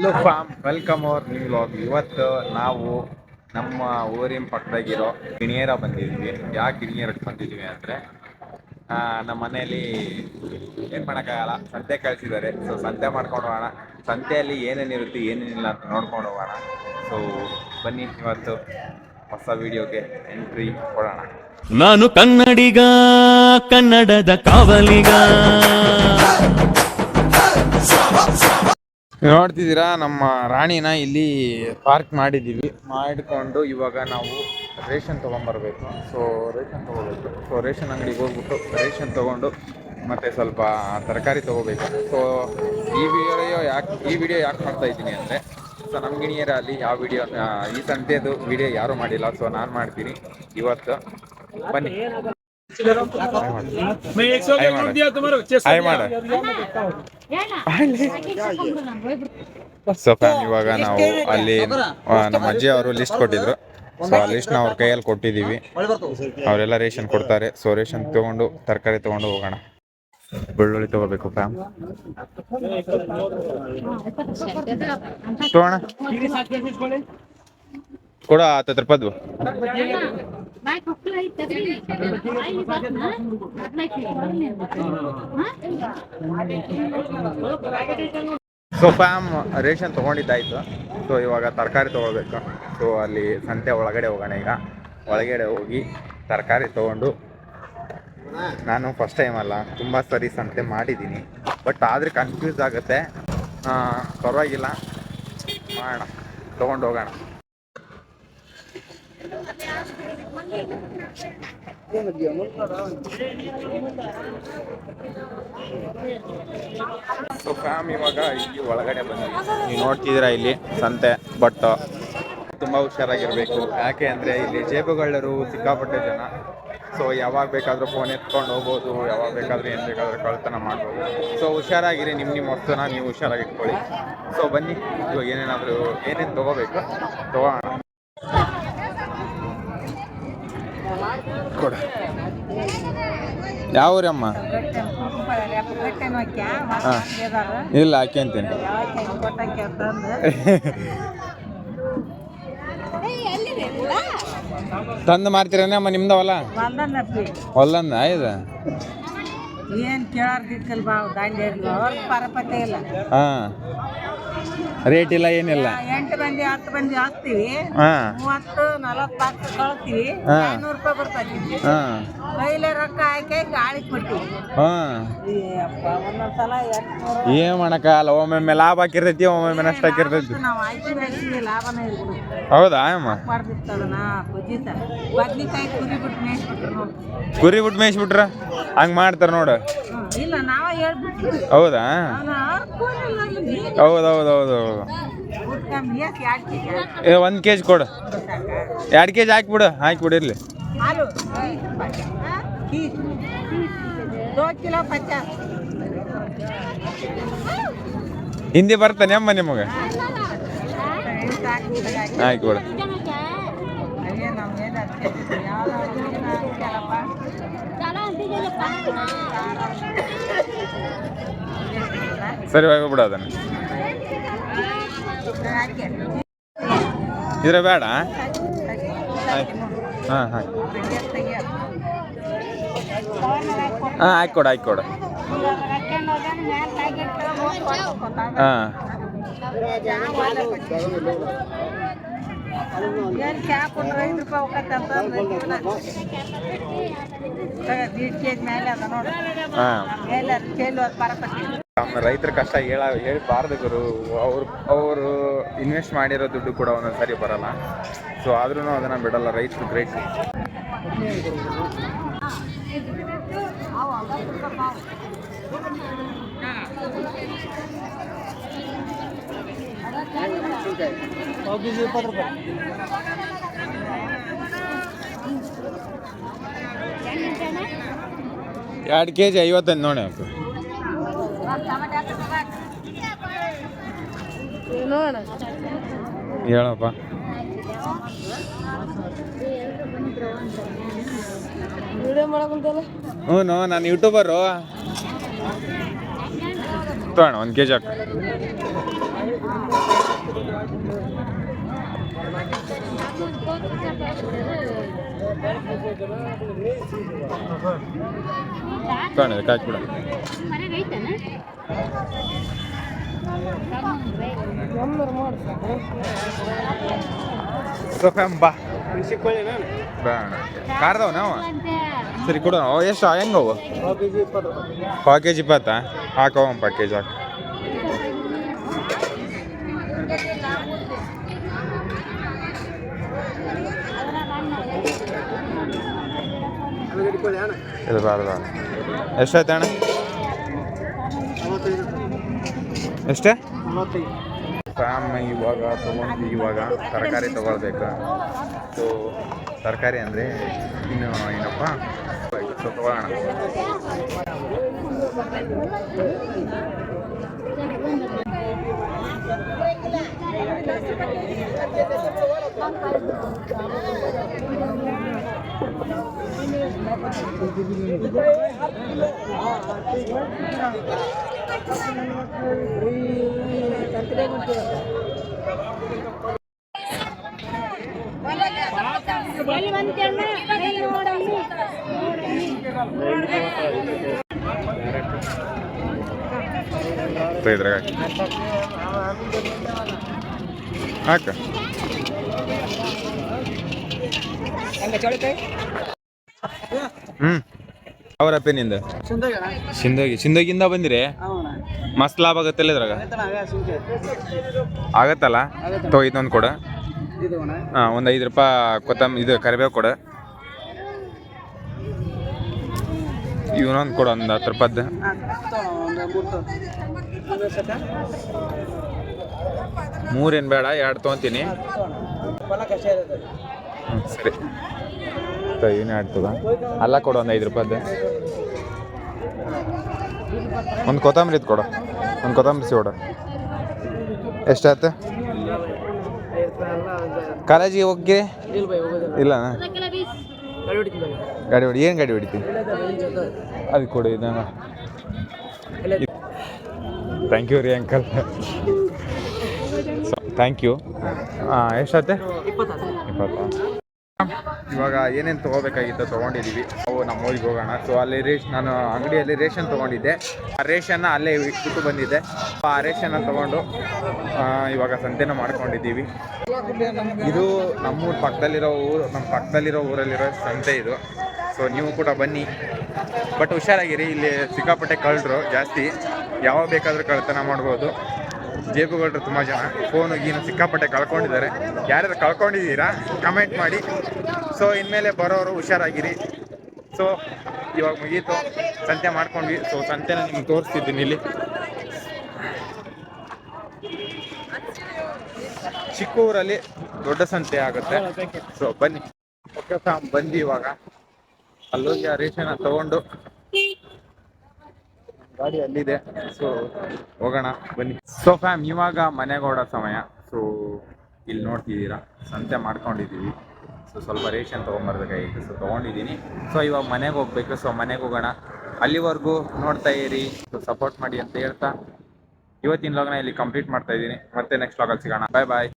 Hello fam, welcome our new vlog. ಇವತ್ತು ನಾವು ನಮ್ಮ ಊರಿನ ಪಕ್ಕದಾಗಿರೋ ಗಿಣಿಯರ ಬಂದಿದ್ವಿ. ಯಾಕೆ ಗಿಣಿಯರಕ್ಕೆ ಬಂದಿದ್ವಿ ಅಂದರೆ ನಮ್ಮ ಮನೆಯಲ್ಲಿ ಏನು ಮಾಡೋಕ್ಕಾಗಲ್ಲ, ಸಂತೆ ಕಳಿಸಿದ್ದಾರೆ. ಸೊ ಸಂತೆ ಮಾಡ್ಕೊಂಡು ಹೋಗೋಣ, ಸಂತೆಯಲ್ಲಿ ಏನೇನಿರುತ್ತೆ ಏನೇನಿಲ್ಲ ಅಂತ ನೋಡ್ಕೊಂಡು ಹೋಗೋಣ. ಸೊ ಬನ್ನಿ, ಇವತ್ತು ಹೊಸ ವಿಡಿಯೋಗೆ ಎಂಟ್ರಿ ಕೊಡೋಣ. ನಾನು ಕನ್ನಡಿಗ, ಕನ್ನಡದ ಕಾವಲಿಗ. ನೋಡ್ತಿದ್ದೀರಾ, ನಮ್ಮ ರಾಣಿನ ಇಲ್ಲಿ ಪಾರ್ಕ್ ಮಾಡಿಕೊಂಡು ಇವಾಗ ನಾವು ರೇಷನ್ ತೊಗೊಂಬರ್ಬೇಕು. ಸೊ ರೇಷನ್ ಅಂಗಡಿಗೆ ಹೋಗ್ಬಿಟ್ಟು ರೇಷನ್ ತೊಗೊಂಡು ಮತ್ತು ಸ್ವಲ್ಪ ತರಕಾರಿ ತೊಗೋಬೇಕು. ಸೊ ಈ ವಿಡಿಯೋ ಯಾಕೆ ಮಾಡ್ತಾ ಇದ್ದೀನಿ ಅಂದರೆ, ಸೊ ನಮ್ಮ ಗಿಣಿಯರ ಅಲ್ಲಿ ಯಾವ ವಿಡಿಯೋ, ಈ ಸಂತೆದು ವಿಡಿಯೋ ಯಾರೂ ಮಾಡಿಲ್ಲ. ಸೊ ನಾನು ಮಾಡ್ತೀನಿ ಇವತ್ತು. ಬನ್ನಿ, ಸೊ ಫ್ಯಾಮ್, ಇವಾಗ ನಾವು ಅಲ್ಲಿ ನಮ್ಮ ಅಜ್ಜಿ ಅವರು ಲಿಸ್ಟ್ ಕೊಟ್ಟಿದ್ರು. ಸೊ ಆ ಲಿಸ್ಟ್ನ ಅವ್ರ ಕೈಯಲ್ಲಿ ಕೊಟ್ಟಿದ್ದೀವಿ. ಅವರೆಲ್ಲ ರೇಷನ್ ಕೊಡ್ತಾರೆ. ಸೊ ರೇಷನ್ ತೊಗೊಂಡು ತರಕಾರಿ ತೊಗೊಂಡು ಹೋಗೋಣ. ಬೆಳ್ಳುಳ್ಳಿ ತೊಗೋಬೇಕು ಫ್ಯಾಮ್. ತೊಗೋಣ, ಕೊಡ 10 ರೂಪಾಯ್ದು. ಸೊ ಫ್ಯಾಮ್, ರೇಷನ್ ತೊಗೊಂಡಿದ್ದಾಯ್ತು. ಸೊ ಇವಾಗ ತರಕಾರಿ ತೊಗೊಳ್ಬೇಕು. ಸೊ ಅಲ್ಲಿ ಸಂತೆ ಒಳಗಡೆ ಹೋಗೋಣ. ಈಗ ಒಳಗಡೆ ಹೋಗಿ ತರಕಾರಿ ತೊಗೊಂಡು, ನಾನು ಫಸ್ಟ್ ಟೈಮ್ ಅಲ್ಲ, ತುಂಬ ಸರಿ ಸಂತೆ ಮಾಡಿದ್ದೀನಿ, ಬಟ್ ಆದರೆ ಕನ್ಫ್ಯೂಸ್ ಆಗುತ್ತೆ. ಪರವಾಗಿಲ್ಲ, ಮಾಡೋಣ, ತೊಗೊಂಡು ಹೋಗೋಣ. ಸೊ ಫ್ಯಾಮ್, ಇವಾಗ ಇಲ್ಲಿ ಒಳಗಡೆ ಬಂದ್ವಿ. ನೀವು ನೋಡ್ತಿದ್ದೀರಾ ಇಲ್ಲಿ ಸಂತೆ, ಬಟ್ ತುಂಬ ಹುಷಾರಾಗಿರ್ಬೇಕು. ಯಾಕೆ ಅಂದರೆ ಇಲ್ಲಿ ಜೇಬುಗಳರು ಸಿಕ್ಕಾಪಟ್ಟೆ ಜನ. ಸೊ ಯಾವಾಗ ಬೇಕಾದರೂ ಫೋನ್ ಎತ್ಕೊಂಡು ಹೋಗ್ಬೋದು, ಯಾವಾಗ ಬೇಕಾದರೂ ಏನು ಬೇಕಾದರೂ ಕಳ್ತನ ಮಾಡ್ಬೋದು. ಸೊ ಹುಷಾರಾಗಿರಿ, ನಿಮ್ಮ ವಸ್ತುನ ನೀವು ಹುಷಾರಾಗಿ ಇಟ್ಕೊಳ್ಳಿ. ಸೊ ಬನ್ನಿ, ಇವಾಗ ಏನೇನು ತೊಗೋಬೇಕು ತೊಗೋಣ. ಕೊಡ, ಯಾವ ಊರಮ್ಮ? ಇಲ್ಲ, ಹಾಕ್ಯಂತೀನಿ. ತಂದು ಮಾರ್ತೀರನೇ ಅಮ್ಮ? ನಿಮ್ದ ಹೊಲಂದ ಇದು ಏನ್ ಕೇಳಾರ್ದಿಕ್ಕಲ್ ಬಾವು ದಾಂಡಿ ಪರಪತೆ ಇಲ್ಲ. ರೇಟ್ ಇಲ್ಲ, ಏನಿಲ್ಲ. 8 ಮಂದಿ 10 ಮಂದಿ ಹಾಕ್ತಿವಿ, 30-40 ಕಳ್ತೀವಿ, 500 ರೂಪಾಯಿ ಬರ್ತೈತಿ. ಕೈಲೇ ರೊಕ್ಕ ಹಾಕಿ ಗಾಳಿ ಕೊಟ್ಟಿವಿ. ಒಂದೊಂದ್ಸಲ ಏನ್ ಮಾಡಕ್ಕಾಗಲ್ಲ, ಒಮ್ಮೊಮ್ಮೆ ಲಾಭ ಹಾಕಿರ್ತೈತಿ, ಒಮ್ಮೊಮ್ಮೆ ನಷ್ಟ ಹಾಕಿರ್ತೈತಿ. ನಾವು ಹಾಕಿ ಲಾಭನೇ ಇರ್ಬೋದು. ಹೌದಾ ಅಮ್ಮ? ಮಾಡ್ದಿರ್ತದನ ಬುಜಿತ ಬದ್ನಿಕಾಯಿ ಕುರಿ ಬಿಟ್ಟು ಮೇಯಿಸ್ಬಿಟ್ರ ಹಂಗ್ ಮಾಡ್ತಾರ ನೋಡು. ಇಲ್ಲ, ನಾವ ಹೇಳ್ಬಿಟ್ಟು. ಹೌದಾ? ಹೌದೌದೌದು. 1 kg ಕೊಡು, 2 kg ಹಾಕ್ಬಿಡು, ಹಾಕ್ಬಿಡಿರ್ಲಿ. ಹಿಂದಿ ಬರ್ತಾನೆ ಅಮ್ಮ ನಿಮಗೆ? ಹಾಕ್ಬಿಡು. ಸರಿ, ಹೋಗ್ಬಿಡು ಅದನ್ನು. ಇದ್ರೆ ಬೇಡ. ಹಾಂ ಹಾಕಿ ಹಾಕ್ಕೊಡು. ಹಾಂ, ರೈತರ ಕಷ್ಟ ಹೇಳ್ಬಾರ್ದು ಗುರು. ಅವರು ಇನ್ವೆಸ್ಟ್ ಮಾಡಿರೋ ದುಡ್ಡು ಕೂಡ ಒಂದೊಂದ್ಸರಿ ಬರಲ್ಲ. ಸೊ ಆದ್ರೂ ಅದನ್ನ ಬಿಡಲ್ಲ. ರೈತರು ಗ್ರೇಟ್. ಎರಡು ಕೆಜಿ 55 ನೋಡಿ. ಹೇಳಪ್ಪ. ಹ್ಞೂ, ನಾನು ಯೂಟ್ಯೂಬರು. ತಗೋಣ 1 kg ಹಾಕು. ಕಾಣಿದೆ ಕಾಕಿ ಬಿಡ ಸೋಫ್ಯಾಮ್ ಬಾ ಬೇಡ ಕಾರ್ದವ ನಾವು ಸರಿ ಕೊಡು ಎಷ್ಟು ಹೆಂಗವು 1 kg 20 ಹಾಕವ 1 kg ಹಾಕಿ ಇದು ಬೇಡ ಬೇಡ ಎಷ್ಟಾಯ್ತು ಅಣ್ಣ ಎಷ್ಟೇ ಫ್ಯಾಮ್ ಇವಾಗ ತೊಗೊಂಡು ಇವಾಗ ತರಕಾರಿ ತೊಗೊಳ್ಬೇಕು ಸೊ ತರಕಾರಿ ಅಂದರೆ ಇನ್ನು ಏನಪ್ಪ ಸೊ ತೊಗೊಳ್ಳೋಣ ಇದ್ರಾಗ ಹಾಕ ಅವರಪ್ಪೆ ನಿಂದ ಸಿಂದಗಿಂದ ಬಂದಿರಿ ಮಸ್ತ್ ಲಾಭ ಆಗತ್ತಲ್ಲ ಇದ್ರಾಗ ಆಗತ್ತಲ್ಲ ತೋ ಇದೊಂದು ಕೊಡ ಹಾಂ ಒಂದು 5 ರೂಪಾಯಿ ಕೊತ್ತಂಬರಿ ಇದು ಕರಿಬೇವು ಕೊಡ ಇವನೊಂದು ಕೊಡು ಒಂದು 10 ರೂಪಾಯ್ದು ಮೂರೇನು ಬೇಡ 2 ತೊಗೊತೀನಿ ಸರಿ ಇವನೇ ಆಡ್ತದ ಅಲ್ಲ ಕೊಡು ಒಂದು 5 ರೂಪಾಯ್ದು ಒಂದು ಕೊತ್ತಂಬರಿ ಇದು ಕೊಡು ಒಂದು ಕೊತ್ತಂಬರಿ ಕೊಡು ಎಷ್ಟಾಯ್ತು ಕಾಲೇಜಿಗೆ ಹೋಗಿ ಇಲ್ಲ ಗಾಡಿ ಹೊಡಿ ಏನು ಗಾಡಿ ಹೊಡಿತೀನಿ ಅದು ಕೊಡು ಇದನ್ನ ಥ್ಯಾಂಕ್ ಯು ರೀ ಅಂಕಲ್ ಥ್ಯಾಂಕ್ ಯು ಎಷ್ಟಾಯ್ತು 20 ಇವಾಗ ಏನೇನು ತೊಗೋಬೇಕಾಗಿತ್ತು ತೊಗೊಂಡಿದ್ದೀವಿ ನಾವು ನಮ್ಮ ಊರಿಗೆ ಹೋಗೋಣ ಸೊ ಅಲ್ಲಿ ನಾನು ಅಂಗಡಿಯಲ್ಲಿ ರೇಷನ್ ತೊಗೊಂಡಿದ್ದೆ ಆ ರೇಷನ್ನ ಅಲ್ಲೇ ಇಟ್ಬಿಟ್ಟು ಬಂದಿದ್ದೆ ಆ ರೇಷನ್ನ ತೊಗೊಂಡು ಇವಾಗ ಸಂತೆನ ಮಾಡ್ಕೊಂಡಿದ್ದೀವಿ ಇದು ನಮ್ಮೂರ ನಮ್ಮ ಪಕ್ಕದಲ್ಲಿರೋ ಊರಲ್ಲಿರೋ ಸಂತೆ ಇದು ಸೊ ನೀವು ಕೂಡ ಬನ್ನಿ ಬಟ್ ಹುಷಾರಾಗಿರಿ ಇಲ್ಲಿ ಸಿಕ್ಕಾಪಟ್ಟೆ ಕಳ್ಳರು ಜಾಸ್ತಿ ಯಾವಾಗ ಬೇಕಾದರೂ ಕಳ್ಳತನ ಮಾಡ್ಬೋದು ಜೇಬುಗಳ್ರು ತುಂಬ ಜನ ಫೋನು ಗೀನು ಸಿಕ್ಕಾಪಟ್ಟೆ ಕಳ್ಕೊಂಡಿದ್ದಾರೆ ಯಾರ್ಯಾರು ಕಳ್ಕೊಂಡಿದ್ದೀರಾ ಕಮೆಂಟ್ ಮಾಡಿ ಸೊ ಇನ್ಮೇಲೆ ಬರೋರು ಹುಷಾರಾಗಿರಿ ಸೊ ಇವಾಗ ಮುಗೀತು ಸಂತೆ ಮಾಡ್ಕೊಂಡ್ವಿ ಸೊ ಸಂತೆನ ನಿಮ್ಗೆ ತೋರಿಸ್ತಿದ್ದೀನಿ ಇಲ್ಲಿ ಚಿಕ್ಕ ಊರಲ್ಲಿ ದೊಡ್ಡ ಸಂತೆ ಆಗುತ್ತೆ ಸೊ ಬನ್ನಿ ಓಕೆ ಫ್ಯಾಮ್ ಬಂದು ಇವಾಗ ಅಲ್ಲೋಗಿ ಆ ರೇಷನ್ನ ತಗೊಂಡು ಗಾಡಿ ಅಲ್ಲಿದೆ ಸೊ ಹೋಗೋಣ ಬನ್ನಿ ಸೊ ಫ್ಯಾಮ್ ಇವಾಗ ಮನೆಗೆ ಹೊರಡೋ ಸಮಯ ಸೊ ಇಲ್ಲಿ ನೋಡ್ತಿದ್ದೀರಾ ಸಂತೆ ಮಾಡ್ಕೊಂಡಿದ್ದೀವಿ ಸೊ ಸ್ವಲ್ಪ ರೇಷನ್ ತೊಗೊಂಬರ್ಬೇಕಾಗಿತ್ತು ಸೊ ತೊಗೊಂಡಿದ್ದೀನಿ ಸೊ ಇವಾಗ ಮನೆಗೆ ಹೋಗ್ಬೇಕು ಸೊ ಮನೆಗೆ ಹೋಗೋಣ ಅಲ್ಲಿವರೆಗೂ ನೋಡ್ತಾ ಇರಿ ಸೊ ಸಪೋರ್ಟ್ ಮಾಡಿ ಅಂತ ಹೇಳ್ತಾ ಇವತ್ತಿನ ವ್ಲಾಗ್ನ ಇಲ್ಲಿ ಕಂಪ್ಲೀಟ್ ಮಾಡ್ತಾ ಇದ್ದೀನಿ ಮತ್ತೆ ನೆಕ್ಸ್ಟ್ ವ್ಲಾಗಲ್ಲಿ ಸಿಗೋಣ ಬಾಯ್ ಬಾಯ್